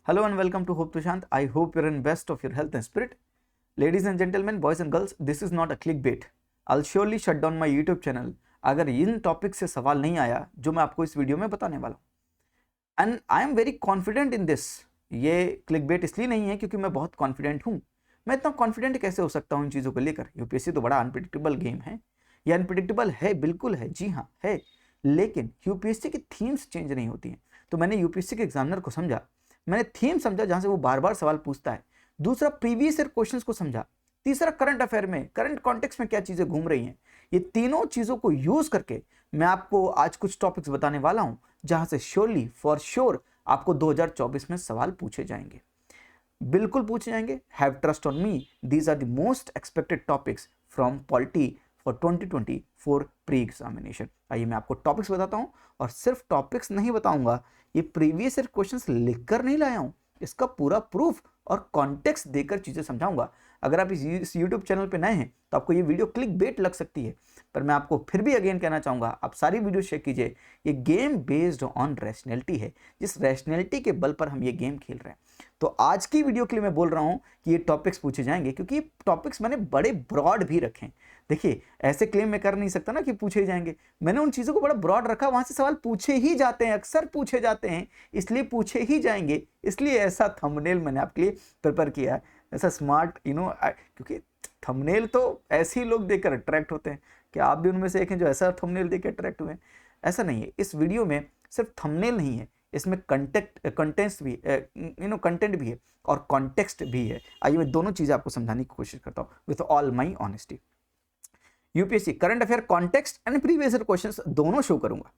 Hello and welcome to Hope Tushant. I hope you're in best of your health and spirit. Ladies and gentlemen, boys and girls, this is not a clickbait. I'll surely shut down my YouTube channel अगर इन topic से सवाल नहीं आया जो मैं आपको इस video में बताने वाला हूँ. And I am very confident in this. ये क्लिकबेट इसलिए नहीं है क्योंकि मैं बहुत कॉन्फिडेंट हूँ. मैं इतना कॉन्फिडेंट कैसे हो सकता हूँ इन चीज़ों को लेकर? यूपीएससी तो बड़ा अनप्रिडिक्टेबल गेम है. ये अनप्रिडिक्टेबल है, बिल्कुल है, जी हाँ है. लेकिन यूपीएससी की थीम्स चेंज नहीं होती हैं. तो मैंने यूपीएससी के एग्जामिनर को समझा, मैंने थीम समझा जहां से वो बार बार सवाल पूछता है. दूसरा प्रीवियस ईयर क्वेश्चंस को समझा. तीसरा करंट अफेयर में, करंट कॉन्टेक्स्ट में क्या चीजें घूम रही हैं. ये तीनों चीजों को यूज करके मैं आपको आज कुछ टॉपिक्स बताने वाला हूं जहां से श्योरली फॉर श्योर आपको 2024 में सवाल पूछे जाएंगे. बिल्कुल पूछे जाएंगे. Have trust on me, these are the most expected topics from polity for 2024 pre examination. आइए मैं आपको टॉपिक्स बताता हूं, और सिर्फ टॉपिक्स नहीं बताऊंगा, ये प्रीवियस ईयर क्वेश्चंस लिखकर नहीं लाया हूं, इसका पूरा प्रूफ और कॉन्टेक्स्ट देकर चीजें समझाऊंगा. अगर आप इस YouTube चैनल पे नए हैं तो आपको ये वीडियो क्लिक बेट लग सकती है, पर मैं आपको फिर भी अगेन कहना चाहूंगा, आप सारी वीडियो चेक कीजिए. ये गेम बेस्ड ऑन रैशनैलिटी है, जिस रैशनैलिटी के बल पर हम ये गेम खेल रहे हैं. तो आज की वीडियो के लिए मैं बोल रहा हूं कि ये टॉपिक्स पूछे जाएंगे, क्योंकि ये टॉपिक्स मैंने बड़े ब्रॉड भी रखे हैं. देखिए, ऐसे क्लेम मैं कर नहीं सकता ना कि पूछे जाएंगे. मैंने उन चीज़ों को बड़ा ब्रॉड रखा, वहाँ से सवाल पूछे ही जाते हैं, अक्सर पूछे जाते हैं, इसलिए पूछे ही जाएंगे. इसलिए ऐसा थंबनेल मैंने आपके लिए प्रिपेयर किया है, ऐसा स्मार्ट क्योंकि थंबनेल तो ऐसे ही लोग देखकर अट्रैक्ट होते हैं. क्या आप भी उनमें से एक हैं जो ऐसा थंबनेल देख के अट्रैक्ट हुए हैं? ऐसा नहीं है. इस वीडियो में सिर्फ थंबनेल नहीं है, इसमें कंटेंट भी है और कॉन्टेक्स्ट भी है. आइए मैं दोनों चीज़ें आपको समझाने की कोशिश करता हूँ with all my honesty. UPSC current affair context and previous year questions दोनों शो करूंगा.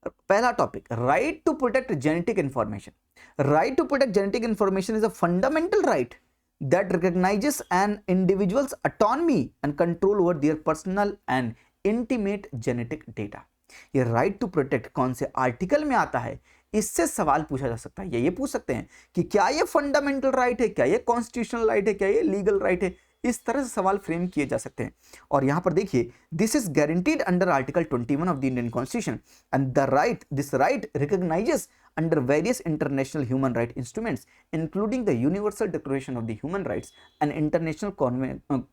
पहला topic, right to protect genetic information. Right to protect genetic information is a fundamental right that recognizes an individual's autonomy and control over their personal and intimate genetic data. ये right to protect कौन से article में आता है, इससे सवाल पूछा जा सकता है. ये पूछ सकते हैं कि क्या ये फंडामेंटल राइट है, क्या ये कॉन्स्टिट्यूशनल राइट है, क्या ये लीगल राइट है. इस तरह से सवाल फ्रेम किए जा सकते हैं. और यहां पर देखिए, this is guaranteed under article 21 of the Indian constitution and this right recognises under various international human rights instruments, including the Universal Declaration of the Human Rights and International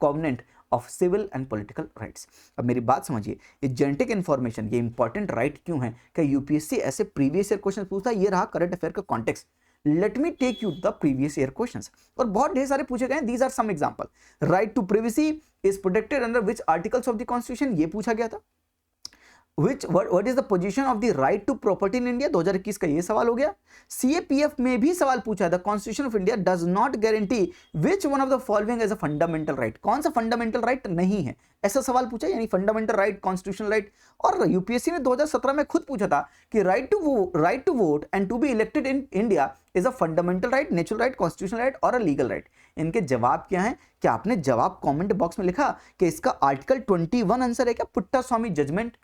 Covenant of Civil and Political Rights. अब मेरी बात समझिए, ये genetic information ये important right क्यों है? क्या UPSC ऐसे प्रीवियस ईयर क्वेश्चन पूछता है? ये रहा करंट अफेयर का context. Let me take you the previous year questions, और बहुत ढेर सारे पूछे गए. These are some example. Right to privacy is protected under which articles of the constitution, ये पूछा गया था. what is the position of the right to property in India, 2021 का ये सवाल हो गया. CAPF में भी सवाल पूछा था, Constitution of India does not guarantee which one of the following as a fundamental right. कौन सा फंडामेंटल राइट नहीं है, ऐसा सवाल पूछा. यानी फंडामेंटल राइट, कॉन्स्टिट्यूशनल राइट. और यूपीएससी ने 2017 में खुद पूछा था कि right to vote and to be elected in India is a fundamental right, natural right, constitutional right और अ लीगल राइट. इनके जवाब क्या है? क्या आपने जवाब कमेंट बॉक्स में लिखा कि इसका आर्टिकल 21 आंसर है क्या? पुट्टा स्वामी जजमेंट.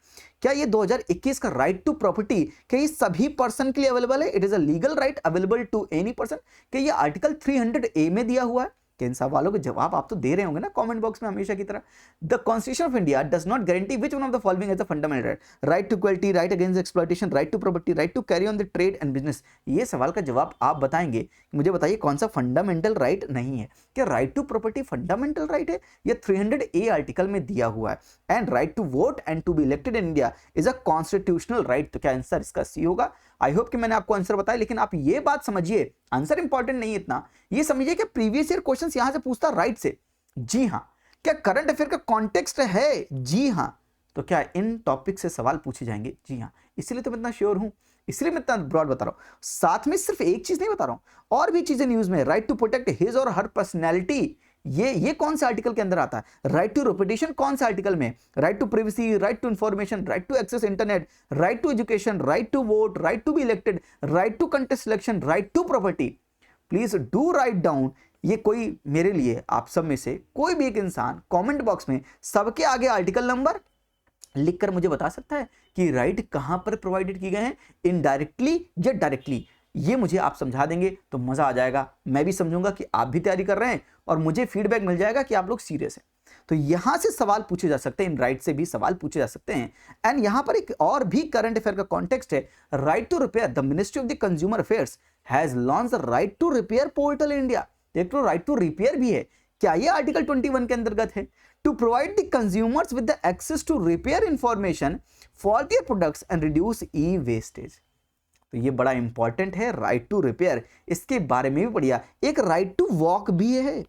क्या ये 2021 का राइट टू प्रॉपर्टी, क्या ये सभी पर्सन के लिए अवेलेबल है? It is a legal right available to any person. क्या ये आर्टिकल 300A में दिया हुआ है? कि इन सवालों के जवाब आप तो दे रहे होंगे ना कमेंट बॉक्स में हमेशा की तरह. The constitution of India does not guarantee which one of the following as a fundamental right. Right to equality, right against exploitation, right to property, right to carry on the trade and business. ये सवाल का जवाब आप बताएंगे. मुझे बताइए कौन सा फंडामेंटल राइट नहीं है. क्या right to property fundamental right है? या 300A आर्टिकल में दिया हुआ है. And right to vote and to be elected in India is a constitutional right. तो क्या आंसर इसका सी होगा? आई होप कि मैंने आपको आंसर बताया, लेकिन आप ये बात समझिए, आंसर इंपॉर्टेंट नहीं है इतना. ये समझिए कि प्रीवियस ईयर क्वेश्चंस यहां से पूछता राइट से. जी हां. क्या करंट अफेयर का कॉन्टेक्स्ट है? जी हां. तो क्या इन टॉपिक से सवाल पूछे जाएंगे? जी हां. इसलिए तो मैं इतना श्योर हूं, इसलिए मैं इतना ब्रॉड बता रहा हूं. साथ में सिर्फ एक चीज नहीं बता रहा हूं, और भी चीजें न्यूज में. राइट टू प्रोटेक्ट हिज और हर पर्सनैलिटी, ये कौन से आर्टिकल के अंदर आता है? राइट टू रेपुटेशन कौन से आर्टिकल में? Right to privacy, right to information, right to access internet, right to education, right to vote, right to be elected, right to contest selection, right to property. Please do write down. ये कोई मेरे लिए, आप सब में से कोई भी एक इंसान कमेंट बॉक्स में सबके आगे आर्टिकल नंबर लिखकर मुझे बता सकता है कि राइट कहां पर प्रोवाइडेड किए गए हैं, इनडायरेक्टली या डायरेक्टली. ये मुझे आप समझा देंगे तो मजा आ जाएगा. मैं भी समझूंगा कि आप भी तैयारी कर रहे हैं और मुझे फीडबैक मिल जाएगा कि आप लोग सीरियस हैं. तो यहां से सवाल पूछे जा सकते हैं, इन राइट से भी सवाल पूछे जा सकते हैं। एंड यहां पर एक और भी करंट अफेयर का कॉन्टेक्स्ट है, right to repair. The ministry of the consumer affairs has launch the right to repair portal India. एक तो राइट टू रिपेयर भी है, क्या ये आर्टिकल 21 के अंतर्गत है? To provide the consumers with the access to repair information for their products and reduce e wastage. तो ये बड़ा इंपॉर्टेंट है, राइट टू रिपेयर, इसके बारे में भी पढ़िया। एक राइट टू वॉक भी है,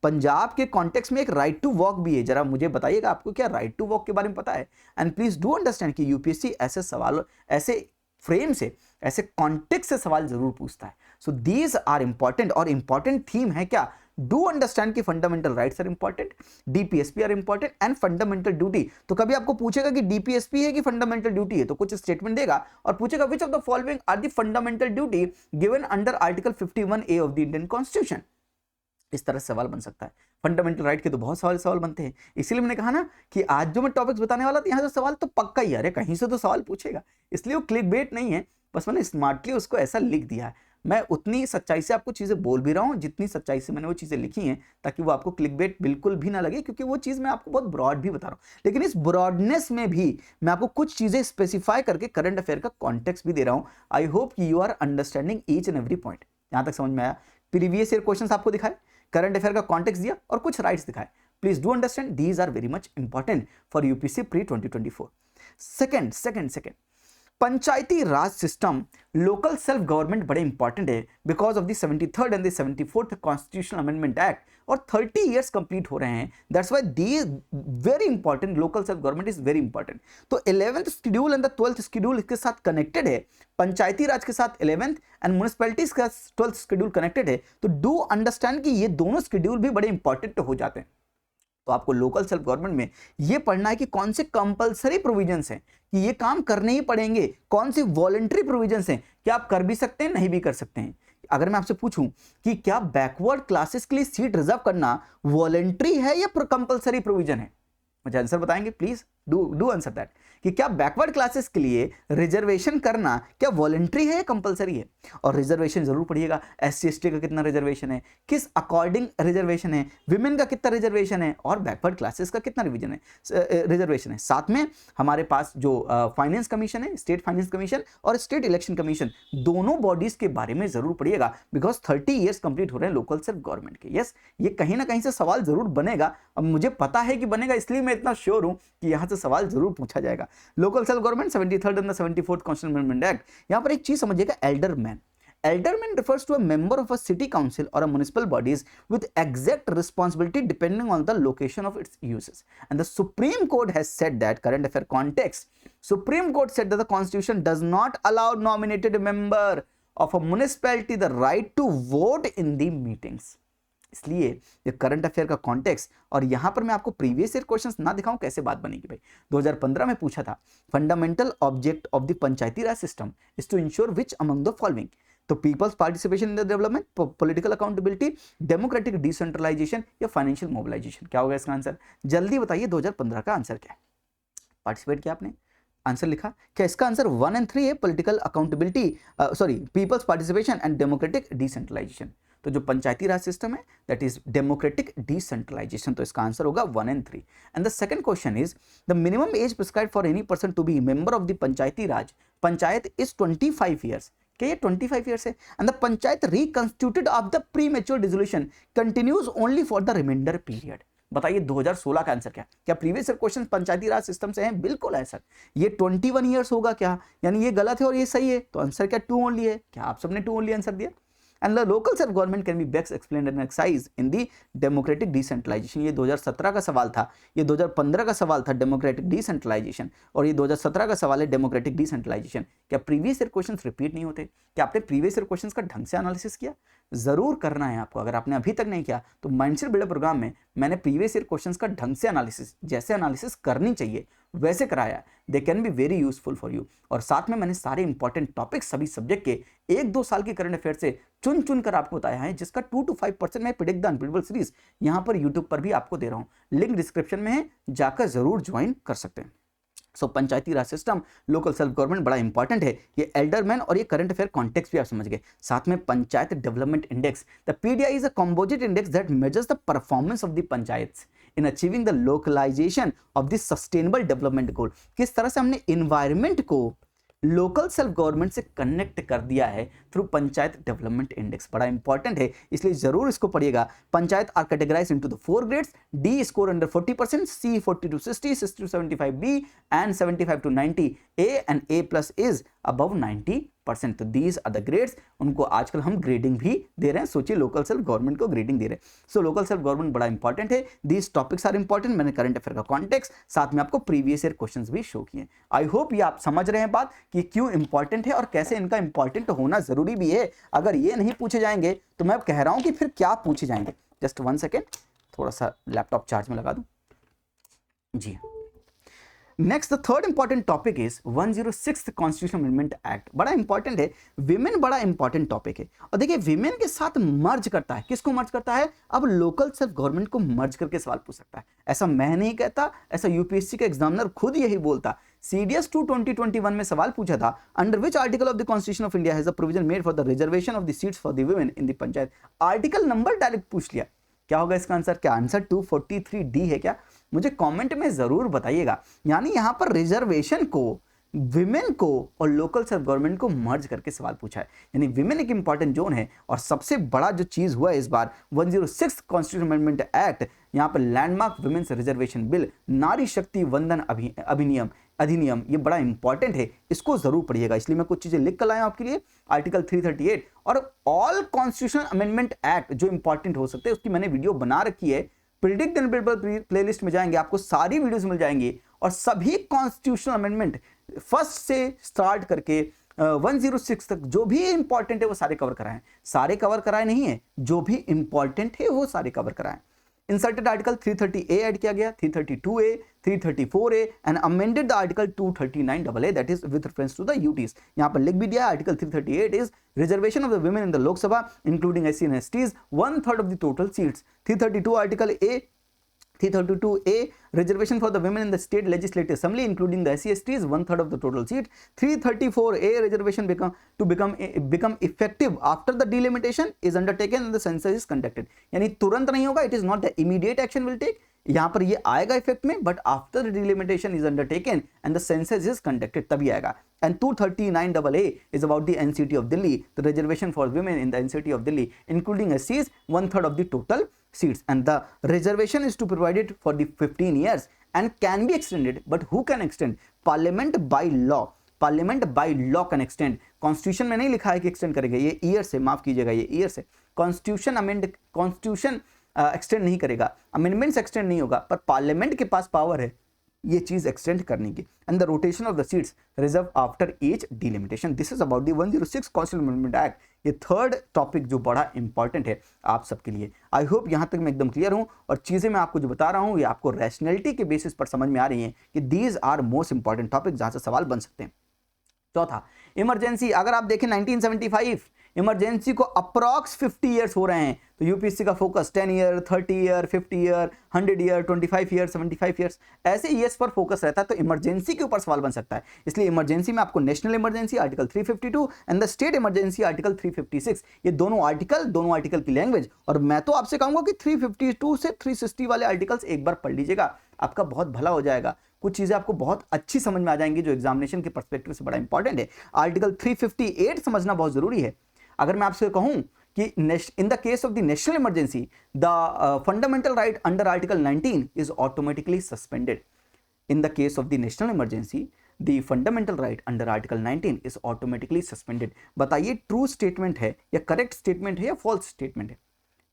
पंजाब के कॉन्टेक्स्ट में एक राइट टू वॉक भी है। जरा मुझे बताइएगा आपको क्या राइट टू वॉक के बारे में पता है? एंड प्लीज डू अंडरस्टैंड कि यूपीएससी ऐसे सवाल, ऐसे फ्रेम से, ऐसे कॉन्टेक्स्ट से सवाल जरूर पूछता है। सो दीज आर इंपॉर्टेंट, और इंपॉर्टेंट थीम है क्या? डू अंडरस्टैंड कि fundamental rights are important, DPSP are important and fundamental duty. तो कभी आपको पूछेगा कि डीपीएसपी है कि फंडामेंटल ड्यूटी है, तो कुछ स्टेटमेंट देगा और पूछेगा which of the following are the fundamental duty given under article 51A of the Indian constitution. इस तरह से सवाल बन सकता है। फंडामेंटल राइट के तो बहुत सारे सवाल बनते हैं, इसीलिए मैंने कहा ना कि आज जो मैं टॉपिक्स बताने वाला था, यहाँ से सवाल तो पक्का ही, अरे कहीं से तो सवाल पूछेगा, इसलिए वो क्लिक बेट नहीं है, बस मैंने स्मार्टली उसको ऐसा लिख दिया है। मैं उतनी सच्चाई से आपको चीजें बोल भी रहा हूँ जितनी सच्चाई से मैंने वो चीजें लिखी हैं, ताकि वो आपको क्लिक बेट बिल्कुल भी ना लगे, क्योंकि वो चीज मैं आपको बहुत ब्रॉड भी बता रहा हूँ, लेकिन इस ब्रॉडनेस में भी मैं आपको कुछ चीजें स्पेसिफाई करके करंट अफेयर का कॉन्टेक्स्ट भी दे रहा हूँ। आई होप कि you are understanding each and every point. यहां तक समझ में आया? प्रीवियस ईयर क्वेश्चंस आपको दिखाए, करंट अफेयर का कॉन्टेक्स्ट दिया और कुछ राइट्स दिखाए। Please do understand these are very much important for UPSC pre 2024। Second Panchayati Raj system, local self government बड़े इंपॉर्टेंट है because of the 73rd and the 74th constitutional amendment act, और 30 years complete हो रहे हैं। That's why the very important, local self government is very important. तो 11th schedule and the 12th schedule इसके साथ connected है, पंचायती राज के साथ 11th एंड म्युनिसिपैलिटीज का 12th शेड्यूल कनेक्टेड है। तो डू अंडरस्टैंड कि ये दोनों शेड्यूल भी बड़े इंपॉर्टेंट हो जाते हैं। तो आपको लोकल सेल्फ गवर्नमेंट में ये पढ़ना है कि कौन से कंपलसरी प्रोविजंस हैं कि ये काम करने ही पड़ेंगे, कौन से वॉलंटरी प्रोविजंस हैं कि आप कर भी सकते हैं, नहीं भी कर सकते हैं। अगर मैं आपसे पूछूं कि क्या बैकवर्ड क्लासेस के लिए सीट रिजर्व करना वॉलंटरी है या कंपलसरी प्रोविजन है, मुझे आंसर बताएंगे प्लीज, डू आंसर दैट, कि क्या बैकवर्ड क्लासेस के लिए रिजर्वेशन करना क्या वॉलंटरी है या कंपलसरी है? और रिजर्वेशन जरूर पढ़िएगा, एससी एसटी का कितना रिजर्वेशन है, किस अकॉर्डिंग रिजर्वेशन है, विमेन का कितना रिजर्वेशन है, और बैकवर्ड क्लासेस का कितना रिजर्वेशन है। साथ में हमारे पास जो फाइनेंस कमीशन है, स्टेट फाइनेंस कमीशन और स्टेट इलेक्शन कमीशन, दोनों बॉडीज के बारे में जरूर पढ़िएगा, बिकॉज 30 ईयर्स कंप्लीट हो रहे हैं लोकल सेल्फ गवर्नमेंट के। यस, ये कहीं ना कहीं से सवाल जरूर बनेगा, अब मुझे पता है कि बनेगा, इसलिए मैं इतना श्योर हूं कि यहां से सवाल जरूर पूछा जाएगा। Local self government, 73rd and 74th constitutional amendment act. यहां पर एक चीज समझिएगा, alderman. Alderman refers to a member of a city council or a municipal bodies with exact responsibility depending on the location of its uses. And the Supreme Court has said that, current affair context, Supreme Court said that the Constitution does not allow nominated member of a municipality the right to vote in the meetings. इसलिए ये current affair का context, और यहां पर मैं आपको previous year questions ना दिखाऊं, कैसे बात बनेगी भाई। 2015 में पूछा था, fundamental object of the panchayati Raj system is to ensure which among the following, तो people's participation in the development, political accountability, democratic decentralisation या फाइनेंशियल मोबिलाइजेशन। क्या होगा इसका आंसर? जल्दी बताइए, 2015 का आंसर क्या है? पार्टिसिपेट किया आपने, आंसर लिखा, क्या इसका आंसर 1 और 3 है? Political accountability, people's participation and democratic decentralisation. तो जो पंचायती राज सिस्टम है दैट इज डेमोक्रेटिक डिसेंट्रलाइजेशन, तो इसका आंसर होगा 1 और 3। And the second question is the minimum age prescribed for any person to be member of the panchayati raj panchayat is 25 years. क्या ये 25 years है? And the panchayat reconstituted of the premature dissolution continues only for the reminder period. बताइए 2016 का answer क्या? क्या previous year question पंचायती राज system से हैं? बिल्कुल है सर। ये 21 ईयर्स होगा क्या? यानी ये गलत है और ये सही है, तो आंसर क्या 2 ओनली है? क्या आप सबने 2 ओनली आंसर दिया? And the local self government can be best explained and exercised in the democratic decentralization। ये 2017 का सवाल था, ये 2015 का सवाल था डेमोक्रेटिक डिसेंट्रलाइजेशन, और ये 2017 का सवाल है डेमोक्रेटिक डिसेंट्रलाइजेशन। क्या प्रीवियस ईयर क्वेश्चंस रिपीट नहीं होते? क्या आपने प्रीवियस ईयर क्वेश्चंस का ढंग से एनालिसिस किया? जरूर करना है आपको। अगर आपने अभी तक नहीं किया तो माइंडसेट बिल्डर प्रोग्राम में मैंने प्रीवियस ईयर क्वेश्चंस का ढंग से एनालिसिस, जैसे एनालिसिस करनी चाहिए वैसे कराया। They can be very useful for you. और साथ में मैंने सारे इंपॉर्टेंट टॉपिक्स सभी सब्जेक्ट के 1-2 साल के करंट अफेयर से चुन कर आपको बताया है, जिसका 2 to 5% में प्रेडिक्ट द अनप्रेडिक्टेबल सीरीज यहां पर यूट्यूब पर भी आपको दे रहा हूं। लिंक डिस्क्रिप्शन में है, जाकर जरूर ज्वाइन कर सकते हैं। सो पंचायती राज सिस्टम, लोकल सेल्फ गवर्नमेंट बड़ा इंपॉर्टेंट है। ये एल्डरमैन और ये करंट अफेयर कॉन्टेक्स्ट भी आप समझ गए। साथ में panchayat development index, the PDI is a composite index that measures the performance of the panchayats in achieving the localisation of the sustainable development goal. किस तरह से हमने इन्वायरमेंट को लोकल सेल्फ गवर्नमेंट से कनेक्ट कर दिया है थ्रू पंचायत डेवलपमेंट इंडेक्स। बड़ा इंपॉर्टेंट है, इसलिए जरूर इसको पढ़िएगा। Panchayat are categorised into the 4 grades, D score under 40%, C 40 to 60, 60 to 75, B and 75 to 90, A and A plus is above 90%। तो दीज आर द ग्रेड्स। उनको आजकल हम ग्रेडिंग भी दे रहे हैं। सोचिए लोकल सेल्फ गवर्नमेंट को ग्रेडिंग दे रहे हैं। सो लोकल सेल्फ गवर्नमेंट बड़ा इंपॉर्टेंट है। These topics are important. मैंने करंट अफेयर का कॉन्टेक्स्ट साथ में आपको प्रीवियस ईयर क्वेश्चंस भी शो किए। आई होप ये आप समझ रहे हैं बात कि क्यों इंपॉर्टेंट है और कैसे इनका इंपॉर्टेंट होना जरूरी भी है। अगर ये नहीं पूछे जाएंगे तो मैं अब कह रहा हूं कि फिर क्या पूछे जाएंगे। जस्ट 1 सेकेंड, थोड़ा सा लैपटॉप चार्ज में लगा दूं। जी next the third important topic is 106th constitution amendment act. बड़ा इंपॉर्टेंट है, विमेन बड़ा इंपॉर्टेंट टॉपिक है। और देखिए विमेन के साथ मर्ज करता है। किसको मर्ज करता है? अब लोकल सेल्फ गवर्नमेंट को मर्ज करके सवाल पूछ सकता है। ऐसा मैं नहीं कहता, ऐसा यूपीएससी का एग्जामिनर खुद यही बोलता। CDS 2 2021 में सवाल पूछा था, under which article of the constitution of India has a provision made for the reservation of the seats for the women in the panchayat. Article number direct पूछ लिया। क्या होगा इसका आंसर? क्या आंसर 243D है क्या? मुझे कमेंट में जरूर बताइएगा। यानी यहां पर रिजर्वेशन को, विमेन को और लोकल सेल्फ गवर्नमेंट को मर्ज करके सवाल पूछा है। यानी विमेन एक इंपॉर्टेंट जोन है। और सबसे बड़ा जो चीज हुआ है इस बार 106 कॉन्स्टिट्यूशन अमेंडमेंट एक्ट, यहां पर लैंडमार्क वुमेन्स रिजर्वेशन बिल, नारी शक्ति वंदन अधिनियम, ये बड़ा इंपॉर्टेंट है। इसको जरूर पढ़िएगा। इसलिए मैं कुछ चीजें लिख कर लाया हूं आपके लिए। आर्टिकल 338 और ऑल कॉन्स्टिट्यूशन अमेंडमेंट एक्ट जो इंपॉर्टेंट हो सकते हैं उसकी मैंने वीडियो बना रखी है। प्रिडिक्ट एंड बिल्ड प्लेलिस्ट में जाएंगे, आपको सारी वीडियोस मिल जाएंगी। और सभी कॉन्स्टिट्यूशनल अमेंडमेंट फर्स्ट से स्टार्ट करके 106 तक जो भी इंपॉर्टेंट है वो सारे कवर कराएं। सारे कवर कराए नहीं है, जो भी इंपॉर्टेंट है वो सारे कवर कराएं। इंसर्टेड आर्टिकल 330A ऐड किया गया, 332A, 334A and amended the article 239AA, that is with reference to the UTs. यहां पर लिख भी दिया article 338 is reservation of the women in the Lok Sabha including SC and STs 1/3 of the total seats. 332 article A, 332A reservation for the women in the state legislative assembly including the SC STs 1/3 of the total seat. 334A reservation become effective after the delimitation is undertaken and the census is conducted। यानी तुरंत नहीं होगा, it is not the immediate action will take। यहां पर ये आएगा effect में, but after the delimitation is undertaken and the census is conducted तभी आएगा। And 239AA is about the NCT of Delhi, the reservation for women in the NCT of Delhi including SCs 1/3 of the total seats, and the reservation is to provided for the 15 years and can be extended, but who can extend? Parliament by law। Parliament by law can extend. Constitution में नहीं लिखा है कि extend करेगा, ये year से, माफ कीजिएगा, ये ईयर से कॉन्स्टिट्यूशन एक्सटेंड नहीं करेगा, अमेंडमेंट्स एक्सटेंड नहीं होगा, पर पार्लियामेंट के पास पावर है ये चीज एक्सटेंड करने की। And the rotation of the seats reserve after each delimitation. This is about the 106 constitution amendment act. ये थर्ड टॉपिक जो बड़ा इंपॉर्टेंट है आप सबके लिए। आई होप यहां तक मैं एकदम क्लियर हूं और चीजें मैं आपको जो बता रहा हूं ये आपको रैशनैलिटी के बेसिस पर समझ में आ रही हैं कि these are most important topic जहां से सवाल बन सकते हैं। चौथा, इमरजेंसी। अगर आप देखें 1975 इमरजेंसी को अप्रॉक्स 50 ईयर्स हो रहे हैं, तो यूपीएससी का focus 10 year, 30 year, 50 year, 100 year, 25 year, 75 years, ऐसे ईयर्स पर फोकस रहता है। तो इमरजेंसी के ऊपर सवाल बन सकता है। इसलिए इमरजेंसी में आपको national emergency article 352 and the state emergency article 356, ये दोनों आर्टिकल की लैंग्वेज। और मैं तो आपसे कहूंगा कि 352 से 360 वाले आर्टिकल्स एक बार पढ़ लीजिएगा, आपका बहुत भला हो जाएगा। कुछ चीजें आपको बहुत अच्छी समझ में आ जाएंगी जो एग्जामिनेशन के पर्सपेक्टिव से बड़ा इंपॉर्टेंट है। आर्टिकल 358 समझना बहुत जरूरी है। अगर मैं आपसे कहूं कि in the case of the national emergency the fundamental right under article 19 is automatically suspended. In the case of the national emergency the fundamental right under article 19 is automatically suspended. बताइए ट्रू स्टेटमेंट है या correct statement है या false statement है?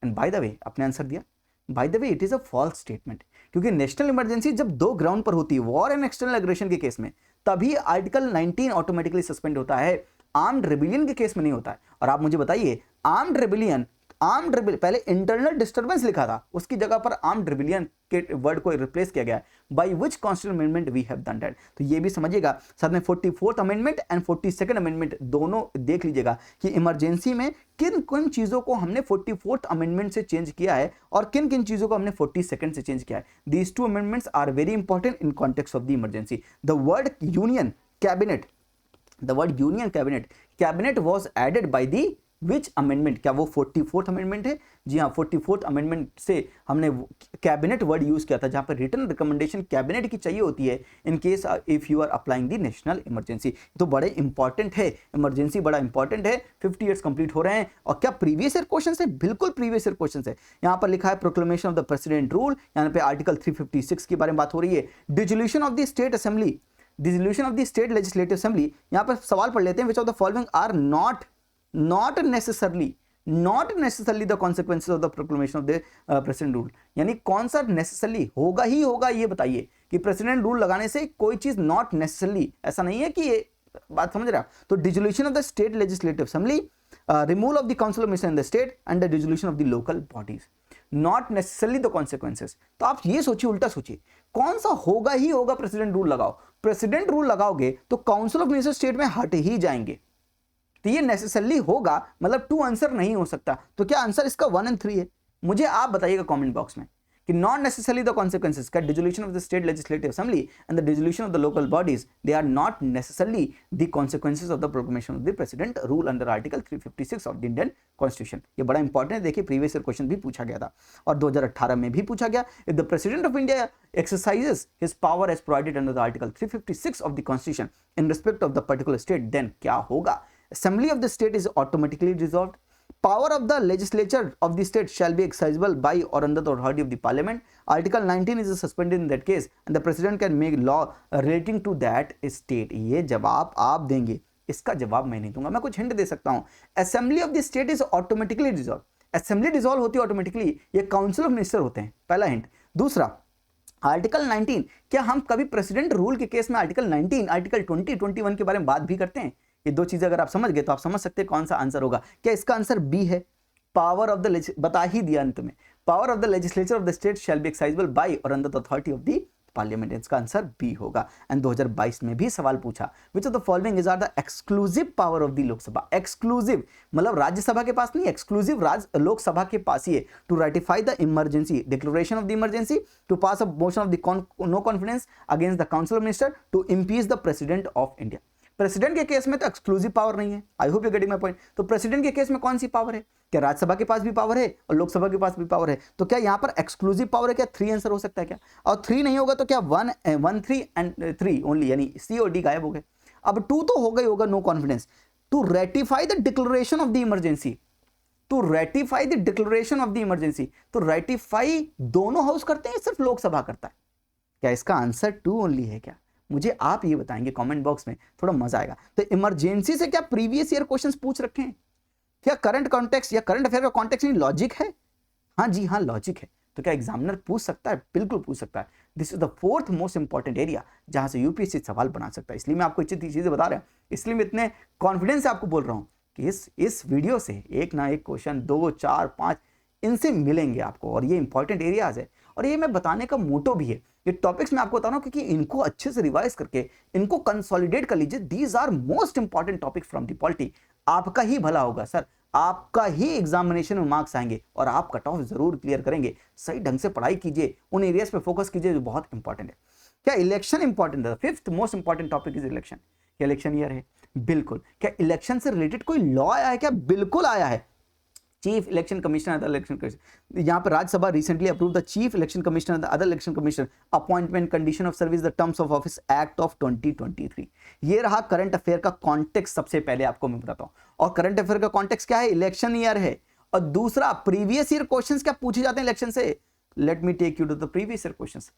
And by the way आपने answer दिया, by the way it is a false statement, क्योंकि national emergency जब दो ग्राउंड पर होती है, वॉर एंड एक्सटर्नल एग्रेशन के केस में, तभी आर्टिकल 19 ऑटोमेटिकली सस्पेंड होता है। आर्म्ड रिबेलियन के केस में नहीं होता है। और आप मुझे बताइए आर्म्ड रिबेलियन, पहले इंटरनल डिस्टर्बेंस लिखा था, उसकी जगह पर आर्म्ड रिबेलियन के वर्ड को रिप्लेस किया गया है। By which constitutional amendment we have done that. तो ये भी समझिएगा, साथ में 44th amendment and 42nd amendment दोनों देख लीजिएगा कि इमरजेंसी में किन किन चीजों को हमने 44th अमेंडमेंट से चेंज किया है और किन किन चीजों को हमने 42nd से चेंज किया है। These two amendments are very important in context of the emergency. The word union cabinet, the word union cabinet was added by the which amendment, क्या वो 44th अमेंडमेंट है? जी हाँ, 44th अमेंडमेंट से हमने cabinet word use किया था, जहां पर रिटर्न रिकमेंडेशन कैबिनेट की चाहिए होती है in case if you are applying the national emergency. तो बड़े इंपॉर्टेंट है, इमरजेंसी बड़ा इंपॉर्टेंट है। 50 ईयर्स कंप्लीट हो रहे हैं और क्या प्रीवियस ईयर क्वेश्चन है? बिल्कुल प्रीवियस ईयर क्वेश्चन है। यहाँ पर लिखा है proclamation of the president rule, यहाँ पे आर्टिकल 356 के बारे में बात हो रही है। Dissolution of the state assembly, dissolution of the state legislative assembly. यहाँ पर सवाल पढ़ लेते हैं, which of the following are not necessarily the consequences of the proclamation of the president rule। यानी कौन सा नेसेसरली होगा ही होगा, ये बताइए कि प्रेसिडेंट रूल लगाने से कोई चीज नॉट नेसेसरली, ऐसा नहीं है कि ये बात समझ रहे हैं। तो dissolution of the state legislative assembly, removal of the council of minister in the state and the dissolution of the local bodies, not necessarily the consequences. तो आप ये सोचिए, उल्टा सोचिए, कौन सा होगा ही होगा? प्रेसिडेंट रूल लगाओ, प्रेसिडेंट रूल लगाओगे तो काउंसिल ऑफ मिनिस्टर स्टेट में हट ही जाएंगे। तो ये नेसेसरली होगा, मतलब 2 आंसर नहीं हो सकता। तो क्या आंसर इसका 1 और 3 है? मुझे आप बताइएगा कमेंट बॉक्स में कि नॉट नेसेसरली द कॉन्सिक्वेंसेस का dissolution of the state legislative assembly and the dissolution of the local bodies, they are not necessarily the consequences of the proclamation of the president rule under article 356 of the Indian constitution. ये बड़ा important है, देखिए previous year question भी पूछा गया था और 2018 में भी पूछा गया। If the president of India exercises his power as provided under the article 356 of the constitution in respect of the particular state, then क्या होगा? Assembly of the state is automatically dissolved. Power of the legislature of the state shall be exercisable by or under the authority of the parliament. Article 19 is suspended in that case and the president can make law relating to that state। ये जवाब आप देंगे, इसका जवाब मैं नहीं दूंगा। मैं कुछ हिंट दे सकता हूं। Assembly of the state is automatically dissolve, assembly dissolve होती है ऑटोमेटिकली, ये काउंसिल ऑफ मिनिस्टर होते हैं, पहला हिंट। दूसरा, आर्टिकल 19, क्या हम कभी प्रेसिडेंट रूल के केस में आर्टिकल 19, आर्टिकल 20, 21 के बारे में बात भी करते हैं? ये 2 चीजें अगर आप समझ गए तो आप समझ सकते हैं कौन सा आंसर होगा। क्या इसका आंसर बी है? पावर ऑफ द, बता ही दिया अंत में, power of the legislature of the state shall be exercisable by और under the authority of the parliament. इसका आंसर बी होगा। एंड 2022 में भी सवाल पूछा, which of the following is are the exclusive power of the Lok Sabha. Exclusive मतलब राज्यसभा के पास नहीं, एक्सक्लूसिव लोकसभा के पास ही है। To ratify the emergency, declaration of the emergency, to pass a motion of the no confidence against the council of minister, to impeach the president of India. President के case में तो एक्सक्लूसिव पावर नहीं है। I hope you getting my point. तो president के case में कौन सी power है? क्या राज्यसभा के पास भी पावर है और लोकसभा के पास भी पावर है? तो क्या यहाँ पर एक्सक्लूसिव पावर है? क्या 3 आंसर हो सकता है क्या? और 3 नहीं होगा तो क्या 1, 3 एंड 3 ओनली, यानी सी और डी गायब हो गए। अब 2 तो हो गई होगा, no confidence. To ratify the declaration of the emergency, to ratify the declaration of the emergency. तो रेटिफाई दोनों हाउस करते हैं, सिर्फ लोकसभा करता है। क्या इसका आंसर 2 ओनली है क्या? मुझे आप ये बताएंगे कमेंट बॉक्स में, थोड़ा मजा आएगा। तो इमरजेंसी से क्या प्रीवियस ईयर क्वेश्चंस पूछ रखे हैं? क्या करंट कॉन्टेक्स्ट या करंट अफेयर का कॉन्टेक्स्ट नहीं, लॉजिक है? हाँ जी हाँ, लॉजिक है। तो क्या एग्जामिनर पूछ सकता है? बिल्कुल पूछ सकता है। This is the 4th most important area जहां से यूपीएससी सवाल बना सकता है। इसलिए मैं आपको इतनी चीजें बता रहा हूं, इसलिए मैं इतने कॉन्फिडेंस से आपको बोल रहा हूं कि इस वीडियो से एक ना एक क्वेश्चन 2, 4, 5 इनसे मिलेंगे आपको, और ये इंपॉर्टेंट एरियाज है। और ये मैं बताने का मोटो भी है, ये टॉपिक्स मैं आपको बता रहा हूं क्योंकि इनको अच्छे से रिवाइज करके इनको कंसोलिडेट कर लीजिए। These are most important topic from the polity. आपका ही भला होगा सर, आपका ही एग्जामिनेशन में मार्क्स आएंगे और आप कट ऑफ जरूर क्लियर करेंगे। सही ढंग से पढ़ाई कीजिए, उन एरियाज पे फोकस कीजिए जो बहुत इंपॉर्टेंट है। क्या इलेक्शन इंपॉर्टेंट है? 5th most important topic is election. क्या इलेक्शन ईयर है? बिल्कुल। क्या इलेक्शन से रिलेटेड कोई लॉ आया है क्या? बिल्कुल आया है। Chief election commissioner other election commissioner, यहाँ पर Rajya Sabha recently approve the chief election commissioner the other election commissioner appointment condition of service the terms of office act of 2023। ये रहा करंट अफेयर का कॉन्टेक्स्ट। सबसे पहले आपको मैं बताता हूँ, और करंट अफेयर का कॉन्टेक्स्ट क्या है? इलेक्शन ईयर है। और दूसरा, प्रीवियस ईयर क्वेश्चंस क्या पूछे जाते हैं इलेक्शन से? Let me take you to the previous year questions.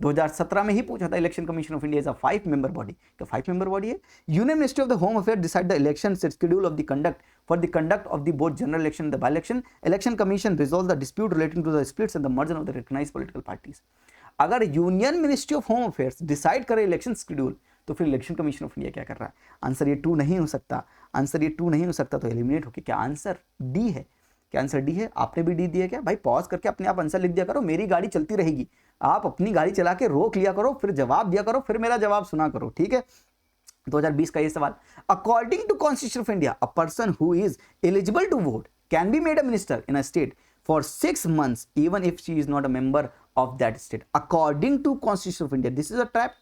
2017 में ही पूछा था, election commission of India is a 5 member body. क्या 5 मेंबर बॉडी है? Union ministry of the home affair decide the election schedule of the conduct for the conduct of the both general election the by election. Election commission resolve the dispute relating to the splits and the merger of the recognised political parties. अगर union ministry of home affairs decide करे election schedule, तो फिर election commission of India क्या कर रहा है? Answer ये 2 नहीं हो सकता। आंसर ये 2 नहीं हो सकता, तो एलिमिनेट होके क्या आंसर डी है? क्या आंसर डी है? आपने भी डी दिया क्या? भाई पॉज करके अपने आप आंसर लिख दिया करो, मेरी गाड़ी चलती रहेगी। आप अपनी गाड़ी चला के रोक लिया करो, फिर जवाब दिया करो, फिर मेरा जवाब सुना करो, ठीक है। 2020 का ये सवाल, according to constitution of India a person who is eligible to vote can be made a minister in a state for 6 months even if she is not a member of that state according to constitution of India। this is a trap,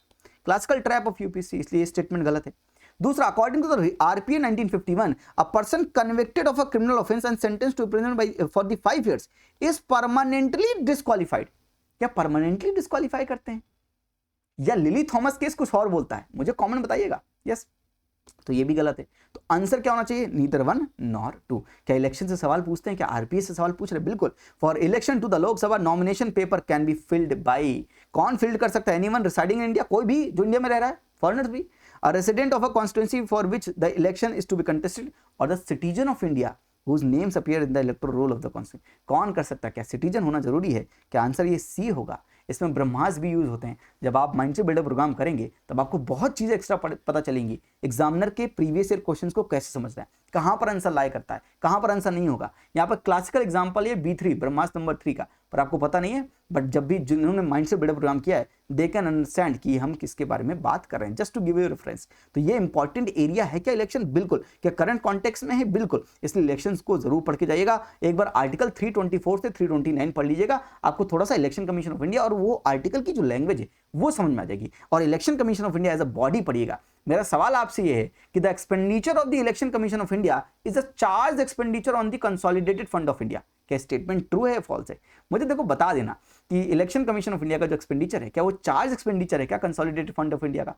classical trap of UPSC, इसलिए statement गलत है। दूसरा, according to the RPA 1951, a person convicted of a criminal offence and sentence to prison by for the 5 years is permanently disqualified. क्या permanently disqualify करते हैं? या lily Thomas case कुछ और बोलता है? मुझे कमेंट बताइएगा। यस, तो ये भी गलत है। तो आंसर क्या होना चाहिए? Neither 1 nor 2। क्या इलेक्शन से सवाल पूछते हैं? क्या आरपीएस से सवाल पूछ रहे? बिल्कुल। For election to the Lok Sabha nomination paper can be filled by, कौन फिल्ड कर सकता है? एनीवन रिसाइडिंग इन इंडिया, कोई भी जो इंडिया में रह रहा है, फॉरेनर्स भी। A resident of a constituency for which the election is to be contested, और the citizen of India whose names appear in the electoral roll of the constitution। कौन कर सकता है? क्या सिटीजन होना जरूरी है? क्या आंसर ये सी होगा। इसमें ब्रह्मास भी यूज होते हैं। जब आप माइंडसेट बिल्डर प्रोग्राम करेंगे तब आपको बहुत चीजें एक्स्ट्रा पता चलेंगी। एग्जामिनर के प्रीवियस ईयर क्वेश्चंस को कैसे समझना है, कहां पर आंसर लाया करता है, कहां पर आंसर नहीं होगा। यहाँ पर क्लासिकल एग्जाम्पल है B3 ब्रह्मास नंबर 3 का, पर आपको पता नहीं है। बट जब भी जिन्होंने माइंडसेट बिल्डर प्रोग्राम किया है दे कैन अंडरस्टैंड कि हम किसके बारे में बात कर रहे हैं, just to give you reference. तो ये इंपॉर्टेंट एरिया है क्या इलेक्शन? बिल्कुल। क्या करंट कॉन्टेक्स्ट में है? बिल्कुल। इसलिए इलेक्शंस को जरूर पढ़ के जाइएगा। एक बार आर्टिकल 324 से 329 पढ़ लीजिएगा, आपको थोड़ा सा इलेक्शन कमीशन ऑफ इंडिया और वो आर्टिकल की जो लैंग्वेज है वो समझ में आ जाएगी। और election commission of India as a body पढ़िएगा। मेरा सवाल आपसे ये है कि the expenditure of the election commission of India is a charge expenditure on the consolidated fund of India. क्या स्टेटमेंट ट्रू है या फॉल्स है? मुझे देखो बता देना कि इलेक्शन कमीशन ऑफ इंडिया का जो एक्सपेंडिचर है क्या वो चार्ज एक्सपेंडिचर है क्या कंसोलिडेटेड फंड ऑफ इंडिया का,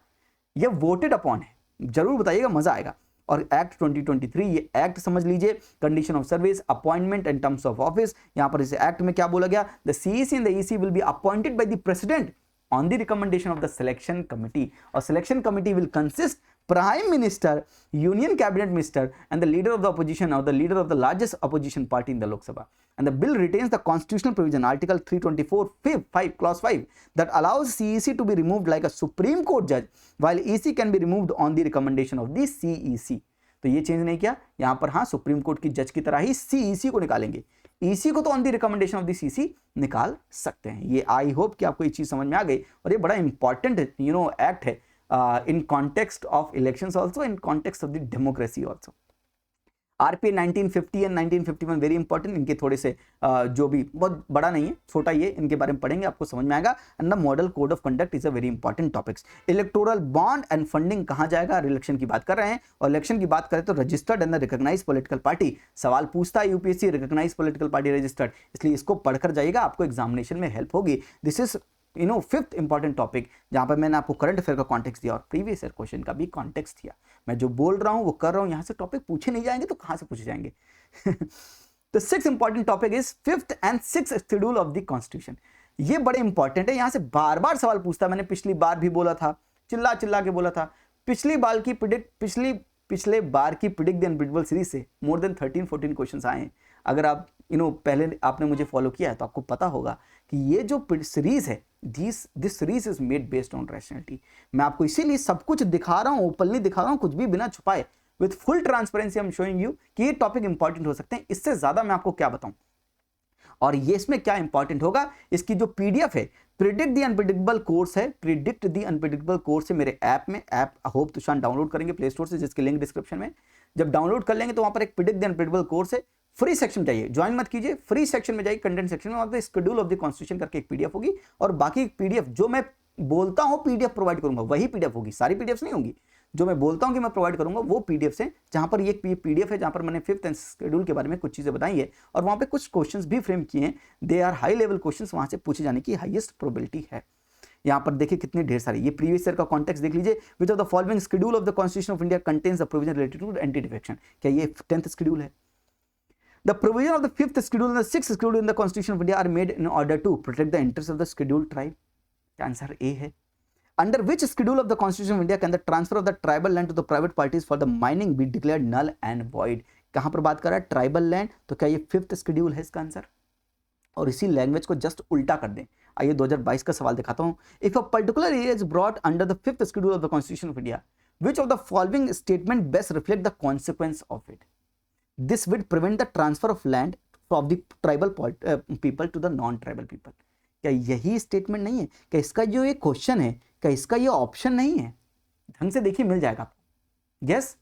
ये वोटेड अपॉन है? जरूर बताइएगा, मजा आएगा। और एक्ट 2023, ये एक्ट समझ लीजिए, condition of service, appointment and terms of office. यहां पर इस एक्ट में क्या बोला गया? The CEC and the EC will be appointed by the president on the recommendation of the selection committee, or selection committee will consist prime minister, union cabinet minister, and the leader of the opposition or the leader of the largest opposition party in the Lok Sabha. And the bill retains the constitutional provision article 324 5 clause 5 that allows CEC to be removed like a Supreme Court judge, while EC can be removed on the recommendation of the CEC. तो ये change नहीं किया यहां पर। हाँ, supreme court की जज की तरह ही CEC को निकालेंगे, ईसी को तो on the recommendation of the CC निकाल सकते हैं। ये आई होप कि आपको ये चीज समझ में आ गई। और ये बड़ा इंपॉर्टेंट एक्ट है इन context of elections also, in context of the democracy also. RPA 1950 and 1951 very important. इनके थोड़े से जो भी बहुत बड़ा नहीं है, छोटा ही है, इनके बारे में पढ़ेंगे, आपको समझ में आएगा। And the model code of conduct is a very important topics. Electoral bond and funding कहां जाएगा? इलेक्शन की बात कर रहे हैं, और इलेक्शन की बात करें तो registered and recognised political party सवाल पूछता है UPSC, recognised political party registered, इसलिए इसको पढ़कर जाइएगा, आपको एग्जामिनेशन में हेल्प होगी। This is fifth important topic, जहां पर मैंने आपको करंट अफेयर का कॉन्टेक्स्ट दिया और प्रीवियस ईयर क्वेश्चन का भी कॉन्टेक्स्ट दिया। मैं जो बोल रहा हूं वो कर रहा हूं, यहां से टॉपिक पूछे नहीं जाएंगे तो कहां से पूछे जाएंगे? तो six important topic is fifth and sixth schedule of the constitution. ये बड़े इंपॉर्टेंट है, यहां से बार बार सवाल पूछता है। मैंने पिछली बार भी बोला था, चिल्ला चिल्ला के बोला था। पिछले बार की प्रिडिक्ट द अनप्रेडिक्टेबल सीरीज से मोर देन 13-14 क्वेश्चंस आए हैं। अगर आप पहले आपने मुझे फॉलो किया है तो आपको पता होगा कि ये जो सीरीज है, this series is made based on rationality. मैं आपको इसीलिए सब कुछ दिखा रहा हूं, ओपनली दिखा रहा हूं, कुछ भी बिना छुपाए, with full transparency I am showing you कि ये टॉपिक इंपॉर्टेंट हो सकते हैं। इससे ज्यादा मैं आपको क्या बताऊं। और ये इसमें क्या इंपॉर्टेंट होगा, इसकी जो पीडीएफ है, प्रिडिक्ट द अनप्रेडिक्टेबल कोर्स है, प्रिडिक्ट द अनप्रेडिक्टेबल कोर्स है मेरे ऐप में। ऐप होप तुषार डाउनलोड करेंगे प्ले स्टोर से, जिसकी लिंक डिस्क्रिप्शन में। जब डाउनलोड कर लेंगे तो वहां पर एक प्रिडिक्ट द अनप्रेडिक्टेबल कोर्स है, फ्री सेक्शन चाहिए, ज्वाइन मत कीजिए, फ्री सेक्शन में जाइए, कंटेंट सेक्शन में, वहां पे शेड्यूल ऑफ द कॉन्स्टिट्यूशन करके एक पीडीएफ होगी, और बाकी पीडीएफ जो मैं बोलता हूं पीडीएफ प्रोवाइड करूंगा वही पीडीएफ होगी, सारी पीडीएफ नहीं होंगी। जो मैं बोलता हूं कि मैं प्रोवाइड करूंगा वो पीडीएफ से, जहां पर ये पीडीएफ है जहां पर मैंने फिफ्थ एंड शेड्यूल के बारे में कुछ चीजें बताई है, और वहां पे कुछ क्वेश्चंस भी फ्रेम किए हैं। They are high level questions, वहां से पूछे जाने की हाईएस्ट प्रोबेबिलिटी है। यहां पर देखिए कितने ढेर सारे, ये प्रीवियस ईयर का कॉन्टेक्स्ट देख लीजिए। Which of the following schedule of the constitution of India contains the provision related to anti defection? क्या ये 10th शेड्यूल है? The provision of the 5th schedule and the 6th schedule in the Constitution of India are made in order to protect the interests of the scheduled tribe. Answer A है. Under which schedule of the Constitution of India can the transfer of the tribal land to the private parties for the mining be declared null and void? कहां पर बात कर रहा है? Tribal land. तो क्या ये 5th शेड्यूल है इसका आंसर? और इसी लैंग्वेज को जस्ट उल्टा कर दें। आइए 2022 का सवाल दिखाता हूं। If a particular area is brought under the 5th schedule of the constitution of India, which of the following statement best reflect the consequence of it? This would prevent the transfer of land from the tribal people to the non-tribal people. क्या यही statement नहीं है? क्या इसका जो ये question है, क्या इसका ये ऑप्शन नहीं है? ढंग से देखिए, मिल जाएगा आपको। यस,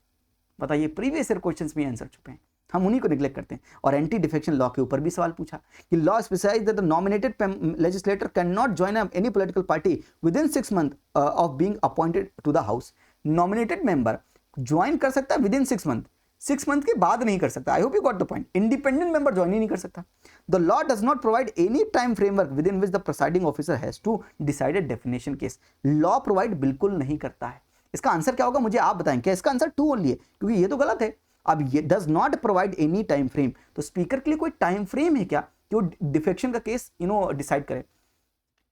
बताइए, प्रीवियस ईयर क्वेश्चंस में आंसर छुपे हैं, हम उन्हीं को निगलेक्ट करते हैं। और एंटी डिफेक्शन लॉ के ऊपर भी सवाल पूछा कि law specifies that the nominated legislator can not join any political party within 6 months of being appointed to the house. Nominated member join कर सकता है विद इन 6 मंथ, 6 मंथ के बाद नहीं कर सकता। I hope you got the point. Independent member join ही नहीं कर सकता। The law does not provide any time framework within which the presiding officer has to decide a definition case. Law provide बिल्कुल नहीं करता है। इसका answer क्या होगा मुझे आप बताएं। क्या इसका आंसर 2 ओनली है, क्योंकि ये तो गलत है। अब ये does not provide any time frame, तो स्पीकर के लिए कोई टाइम फ्रेम है क्या कि वो डिफेक्शन का केस डिसाइड करे।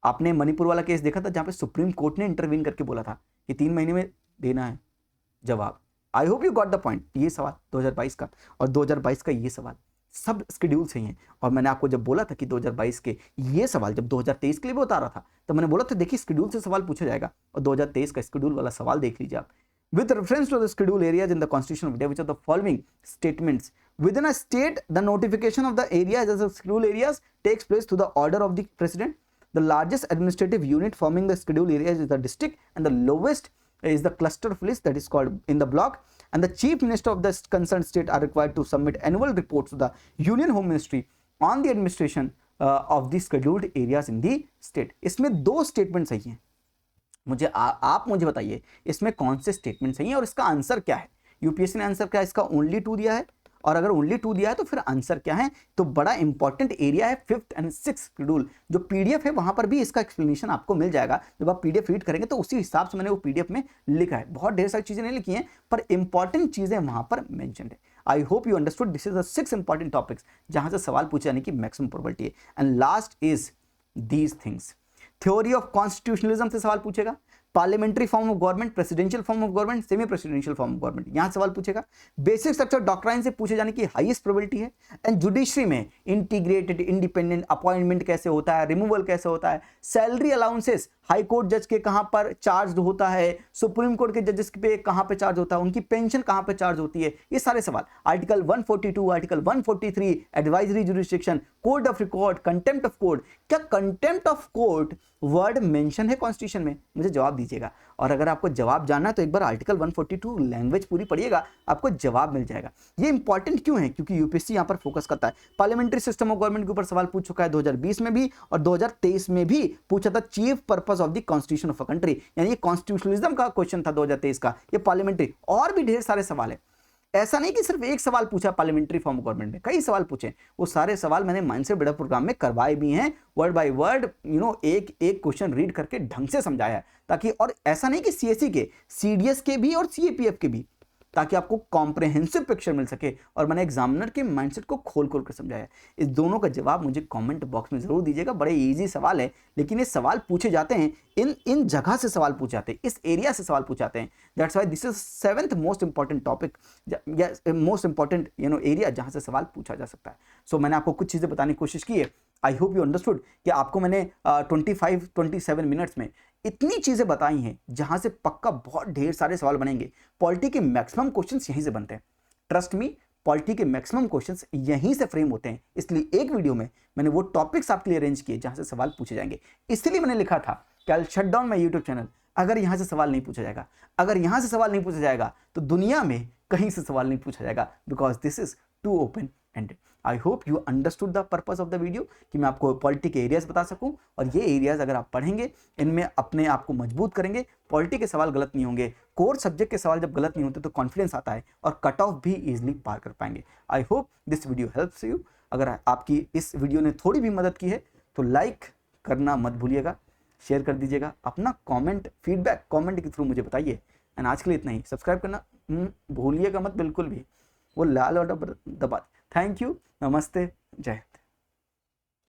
आपने मणिपुर वाला केस देखा था जहां पे सुप्रीम कोर्ट ने इंटरवीन करके बोला था कि 3 महीने में देना है जवाब। आई hope you got the point. ये सवाल 2022 का और 2022 का ये सवाल सब शेड्यूल से ही है। और मैंने आपको जब बोला था कि 2022 के ये सवाल जब 2023 के लिए भी बता रहा था तो मैंने बोला था देखिए शेड्यूल से सवाल पूछा जाएगा, और 2023 का शेड्यूल वाला सवाल देख लीजिए आप। With reference to the schedule areas in the Constitution of India, which of the following statements within a state the notification of the areas as a schedule areas takes place to the order of the president? The largest administrative unit forming the schedule areas is the district, and the lowest is the cluster of list that is called in the block. And the chief minister of the concerned state are required to submit annual reports to the Union Home Ministry on the administration of the scheduled areas in the state. इसमें 2 statement सही हैं। मुझे आप मुझे बताइए इसमें कौन से स्टेटमेंट सही है और इसका आंसर क्या है। यूपीएससी ने आंसर क्या है, इसका ओनली 2 दिया है, और अगर ओनली 2 दिया है तो फिर आंसर क्या है। तो बड़ा इंपॉर्टेंट एरिया है 5th एंड 6th शेड्यूल। जो पीडीएफ है वहां पर भी इसका एक्सप्लेनेशन आपको मिल जाएगा। जब आप पीडीएफ रीड करेंगे तो उसी हिसाब से मैंने वो पीडीएफ में लिखा है। बहुत ढेर सारी चीजें नहीं लिखी हैं पर इंपॉर्टेंट चीजें वहां पर मेंशन है। I hope you understood. This is the 6 important topics जहां से सवाल पूछे जाने की मैक्सिमम प्रोबेबिलिटी है। And last is these things. Theory of constitutionalism से सवाल पूछेगा, parliamentary form of government, presidential form of government, semi presidential form of government, यहां सवाल पूछेगा। बेसिक स्ट्रक्चर डॉक्ट्राइन से पूछे जाने की हाईएस्ट प्रोबेबिलिटी है। एंड जुडिशरी में इंटीग्रेटेड इंडिपेंडेंट अपॉइंटमेंट कैसे होता है, रिमूवल कैसे होता है, सैलरी अलाउंसेस हाई कोर्ट जज के कहां पर चार्ज होता है, सुप्रीम कोर्ट के जजेस पे कहां पे चार्ज होता है, उनकी पेंशन कहां पे चार्ज होती है, ये सारे सवाल। Article 142, article 143, advisory jurisdiction, code of record, contempt of court. क्या contempt of court word mention है कॉन्स्टिट्यूशन में? मुझे जवाब दीजिएगा। और अगर आपको जवाब जानना है तो एक बार आर्टिकल 142 लैंग्वेज पूरी पढ़िएगा, आपको जवाब मिल जाएगा। ये इंपॉर्टेंट क्यों है? क्योंकि यूपीएससी यहां पर फोकस करता है। पार्लियामेंट्री सिस्टम ऑफ गवर्नमेंट के ऊपर सवाल पूछ चुका है 2020 में भी, और 2023 में भी पूछा था। Chief purpose of the constitution of a country, यानी ये कॉन्स्टिट्यूशनलिज्म का क्वेश्चन था 2023 का। ये पार्लियामेंट्री, और भी ढेर सारे सवाल है। ऐसा नहीं कि सिर्फ एक सवाल पूछा पार्लियामेंट्री फॉर्म ऑफ गवर्नमेंट में, कई सवाल पूछे। वो सारे सवाल मैंने माइंडसेट बिल्डअप प्रोग्राम में करवाए भी हैं, वर्ड बाय वर्ड एक एक क्वेश्चन रीड करके ढंग से समझाया है, ताकि, और ऐसा नहीं कि सीएससी के, सीडीएस के भी और सीएपीएफ के भी, ताकि आपको कॉम्प्रहेंसिव पिक्चर मिल सके। और मैंने एग्जामिनर के माइंडसेट को खोल खोल कर समझाया। इस दोनों का जवाब मुझे कमेंट बॉक्स में जरूर दीजिएगा। बड़े इजी सवाल है, लेकिन ये सवाल पूछे जाते हैं इन जगह से सवाल पूछे जाते हैं, इस एरिया से सवाल पूछे जाते हैं। That's why this is 7th most important topic या मोस्ट इंपॉर्टेंट एरिया जहां से सवाल पूछा जा सकता है। सो मैंने आपको कुछ चीजें बताने की कोशिश की है। आई होप यू अंडरस्टूड कि आपको मैंने 25-27 मिनट्स में इतनी चीजें बताई हैं जहां से पक्का बहुत ढेर सारे सवाल बनेंगे। पॉलिटी के मैक्सिमम क्वेश्चंस यहीं से बनते हैं। ट्रस्ट मी, पॉलिटी के मैक्सिमम क्वेश्चंस यहीं से फ्रेम होते हैं। इसलिए एक वीडियो में मैंने वो टॉपिक्स आपके लिए अरेंज किए जहां से सवाल पूछे जाएंगे। इसलिए मैंने लिखा था कि I will shut down my YouTube channel अगर यहां से सवाल नहीं पूछा जाएगा। अगर यहां से सवाल नहीं पूछा जाएगा तो दुनिया में कहीं से सवाल नहीं पूछा जाएगा, because this is too open ended. I hope you understood the purpose of the video, कि मैं आपको पॉलिटी के एरियाज बता सकूं, और ये एरियाज अगर आप पढ़ेंगे, इनमें अपने आप को मजबूत करेंगे, पॉलिटी के सवाल गलत नहीं होंगे। कोर सब्जेक्ट के सवाल जब गलत नहीं होते तो कॉन्फिडेंस आता है और कट ऑफ भी इजिली पार कर पाएंगे। I hope this video helps you. अगर आपकी इस वीडियो ने थोड़ी भी मदद की है तो लाइक करना मत भूलिएगा, शेयर कर दीजिएगा, अपना कॉमेंट फीडबैक कॉमेंट के थ्रू मुझे बताइए। एंड आज के लिए इतना ही। सब्सक्राइब करना भूलिएगा मत बिल्कुल भी, वो लाल बटन दबा। थैंक यू, नमस्ते, जय।